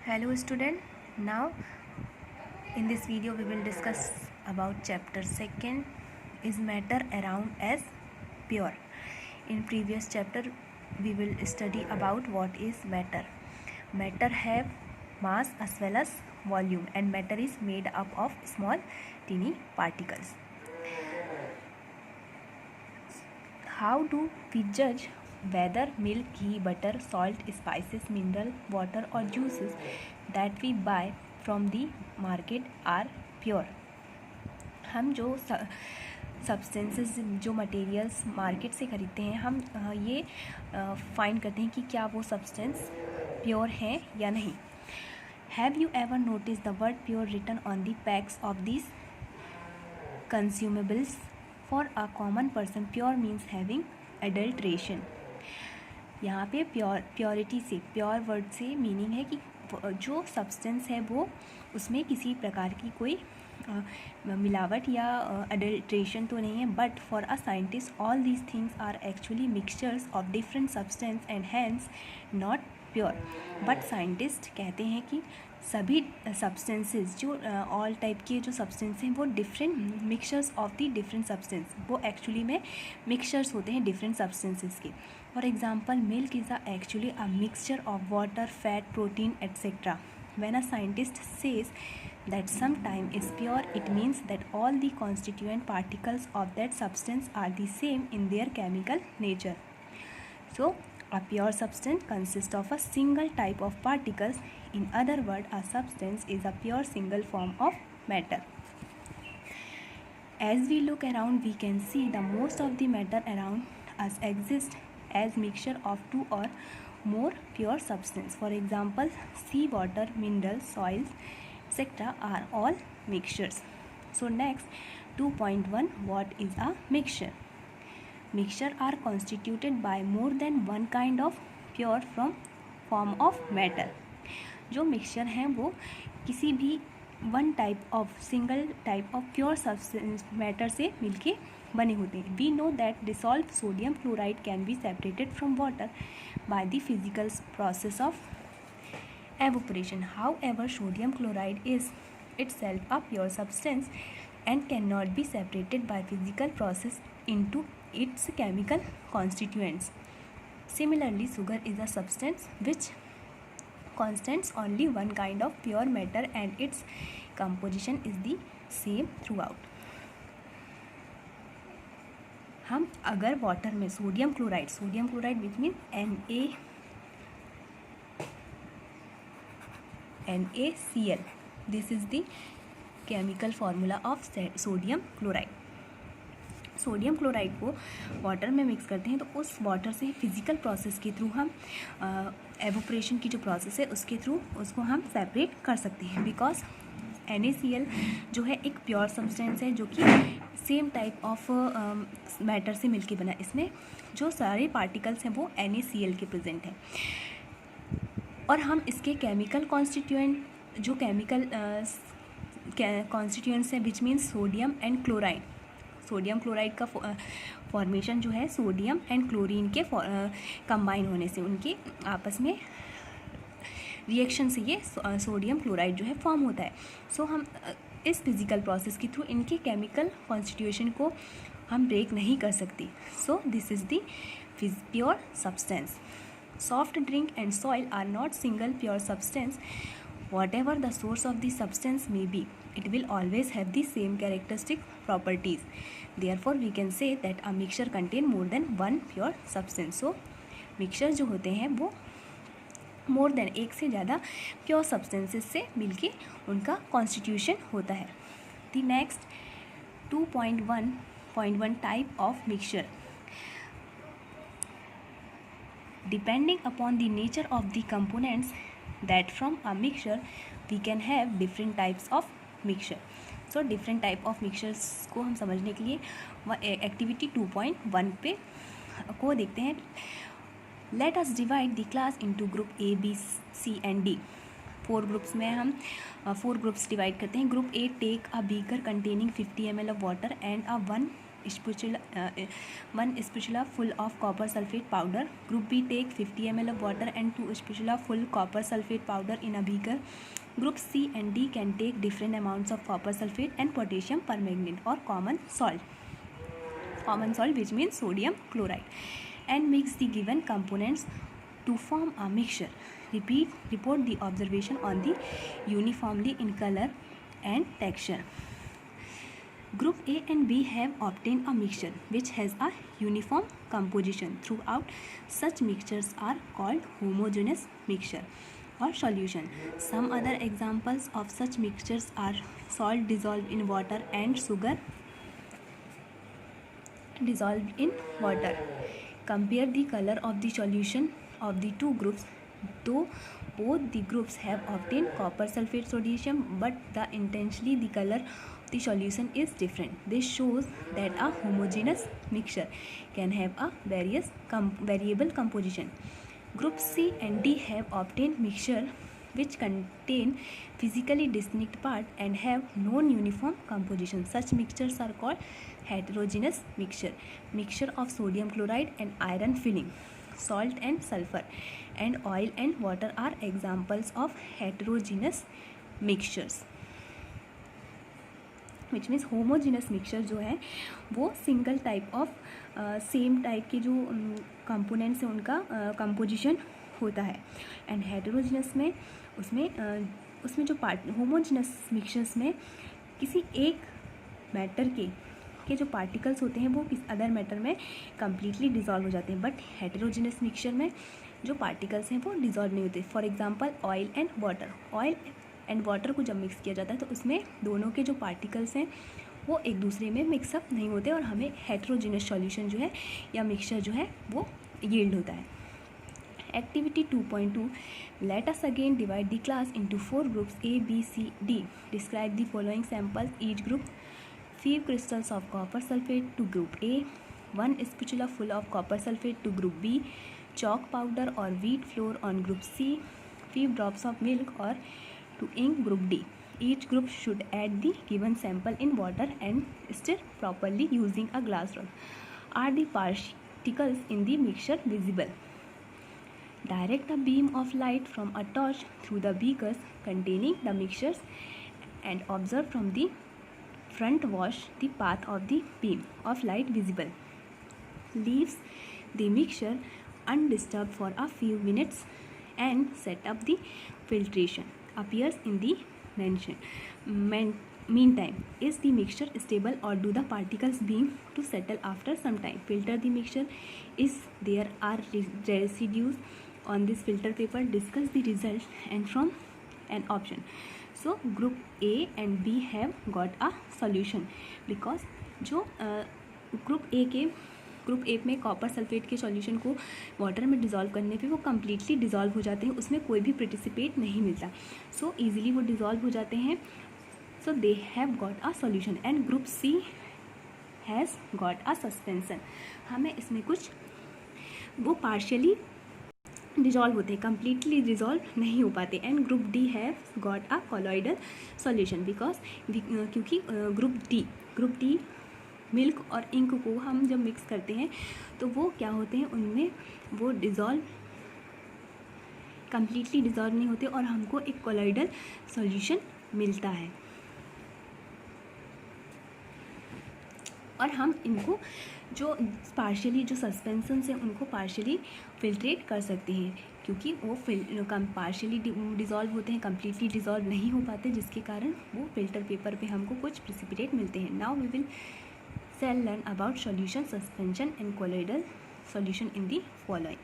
Hello student, now in this video we will discuss about chapter 2 is matter around as pure. In previous chapter we will study about what is matter. Matter have mass as well as volume and matter is made up of small teeny particles. How do we judge whether milk, ghee, butter, salt, spices, mineral, water or juices that we buy from the market are pure? हम जो substances जो materials market से ख़रीदते हैं हम ये find करते हैं कि क्या वो सब्सटेंस प्योर हैं या नहीं. Have you ever notice the word pure written on the packs of this consumables? For a common person pure means having adulteration. यहाँ पे प्योरिटी से प्योर वर्ड से मीनिंग है कि जो सब्सटेंस है वो उसमें किसी प्रकार की कोई मिलावट या एडल्ट्रेशन तो नहीं है. But for a scientist all these things are actually mixtures of different substance and hence not pure. But scientist कहते हैं कि सभी सब्सटेंसेस जो ऑल टाइप के जो सब्सटेंस हैं वो different mixtures of the different substance, वो एक्चुअली में मिक्सचर्स होते हैं डिफरेंट सब्सटेंसेस के. For example milk is actually a mixture of water, fat, protein etcetera. When a scientist says that sometime is pure, it means that all the constituent particles of that substance are the same in their chemical nature. So a pure substance consists of a single type of particles. In other words, a substance is a pure single form of matter. As we look around, we can see the most of the matter around us exists as mixture of two or more pure substance. For example, sea water, minerals, soils, etc. are all mixtures. So next 2.1, what is a mixture? Mixture are constituted by more than one kind of pure form of matter. जो mixture हैं वो किसी भी one type of single type of pure substance matter से मिलके बने होते हैं. We know that dissolve sodium chloride can be separated from water by the physical process of evaporation. However, sodium chloride is itself a pure substance and cannot be separated by physical process into its chemical constituents. Similarly, sugar is a substance which contains only one kind of pure matter and its composition is the same throughout. हम अगर water में sodium chloride which mean NaCl. This is the chemical formula of sodium chloride. Sodium chloride को water में mix करते हैं तो उस water से फिज़िकल प्रोसेस के थ्रू हम एवोपरेशन की जो प्रोसेस है उसके थ्रू उसको हम सेपरेट कर सकते हैं. बिकॉज NaCl जो है एक प्योर सब्सटेंस है जो कि सेम टाइप ऑफ मैटर से मिलके बना. इसमें जो सारे पार्टिकल्स हैं वो NaCl के प्रेजेंट हैं और हम इसके केमिकल कॉन्स्टिट्यूएंट जो केमिकल कॉन्स्टिट्यूएंट्स हैं which means sodium and chloride. Sodium chloride का फॉर्मेशन जो है सोडियम एंड क्लोरीन के कंबाइन होने से उनके आपस में रिएक्शन से ये सोडियम क्लोराइड जो है फॉर्म होता है. सो हम इस फिज़िकल प्रोसेस के थ्रू इनके केमिकल कॉन्स्टिट्यूशन को हम ब्रेक नहीं कर सकते. So this is the pure substance. Soft drink and soil are not single pure substance. Whatever the source of the substance may be, it will always have the same characteristic properties. Therefore, we can say that a mixture contain more than one pure substance. So, mixture जो होते हैं वो more than एक से ज़्यादा pure substances से मिलके उनका constitution होता है. The next 2.1 type of mixture. Depending upon the nature of the components that from a mixture we can have different types of mixture. So different type of mixtures को हम समझने के लिए एक्टिविटी 2.1 पे को देखते हैं. Let us divide the class into group A, B, C and D. 4 groups में हम 4 ग्रुप्स डिवाइड करते हैं. Group A take a beaker containing 50 ml of water and a 1 spatula full of copper sulfate powder. Group B take 50 ml of water and 2 spatula full copper sulfate powder in a beaker. Group C and D can take different amounts of copper sulfate and potassium permanganate or common salt, which means sodium chloride, and mix the given components to form a mixture. Report the observation on the uniformly in color and texture. Group A and B have obtained a mixture which has a uniform composition throughout. Such mixtures are called homogeneous mixture or solution. Some other examples of such mixtures are salt dissolved in water and sugar dissolved in water. Compare the color of the solution of the two groups. Though both the groups have obtained copper sulfate sodium, but intentionally the color of the solution is different. This shows that a homogeneous mixture can have a variable composition. Group C and D have obtained mixture which contain physically distinct parts and have non-uniform composition. Such mixtures are called heterogeneous mixture. Mixture of sodium chloride and iron filling, salt and sulfur, and oil and water are examples of heterogeneous mixtures. Which means homogeneous mixture जो है वो single type of same type के जो components हैं उनका composition होता है. And heterogeneous में उसमें जो होमोजीनस मिक्सचर्स में किसी एक मैटर के जो पार्टिकल्स होते हैं वो किस अदर मैटर में कम्प्लीटली डिज़ोल्व हो जाते हैं. बट हेटेरोजीनस मिक्सचर में जो पार्टिकल्स हैं वो डिज़ोल्व नहीं होते. For example oil and water. Oil and water को जब मिक्स किया जाता है तो उसमें दोनों के जो पार्टिकल्स हैं वो एक दूसरे में मिक्सअप नहीं होते और हमें हेटेरोजीनस सॉल्यूशन जो है या मिक्सचर जो है वो यील्ड होता है. Activity 2.2. Let us again divide the class into 4 groups A, B, C, D. Describe the following samples. Each group 5 crystals of copper sulfate to group A, 1 spatula full of copper sulfate to group B, chalk powder or wheat flour on group C, 5 drops of milk or to ink group D. Each group should add the given sample in water and stir properly using a glass rod. Are the particles in the mixture visible? Direct a beam of light from a torch through the beakers containing the mixtures and observe from the front wash the path of the beam of light visible. Leaves the mixture undisturbed for a few minutes and set up the filtration. Appears in the meantime, is the mixture stable or do the particles begin to settle after some time? Filter the mixture. Is there are residues on this filter paper? Discuss the result and from an option. So group A and B have got a solution because जो group A में copper sulphate के solution को water में dissolve करने पे वो completely dissolve हो जाते हैं, उसमें कोई भी पार्टिसिपेट नहीं मिलता. सो ईजिली वो डिज़ोल्व हो जाते हैं. So they have got a solution. And group C has got a suspension. हमें इसमें कुछ वो पार्शियली डिज़ोल्व होते हैं, कम्प्लीटली डिज़ोल्व नहीं हो पाते. And group D have got a colloidal solution because क्योंकि ग्रुप डी मिल्क और इंक को हम जब मिक्स करते हैं तो वो क्या होते हैं, उनमें वो कम्प्लीटली डिज़ोल्व नहीं होते और हमको एक कॉलॉइडल सॉल्यूशन मिलता है. और हम इनको जो पार्शियली जो सस्पेंशंस हैं उनको पार्शियली फिल्ट्रेट कर सकते हैं क्योंकि वो पार्शियली डिज़ोल्व होते हैं, कम्प्लीटली डिज़ोल्व नहीं हो पाते, जिसके कारण वो फिल्टर पेपर पे हमको कुछ प्रिसिपिटेट मिलते हैं. Now we will learn about solution, suspension and colloidal solution in the following.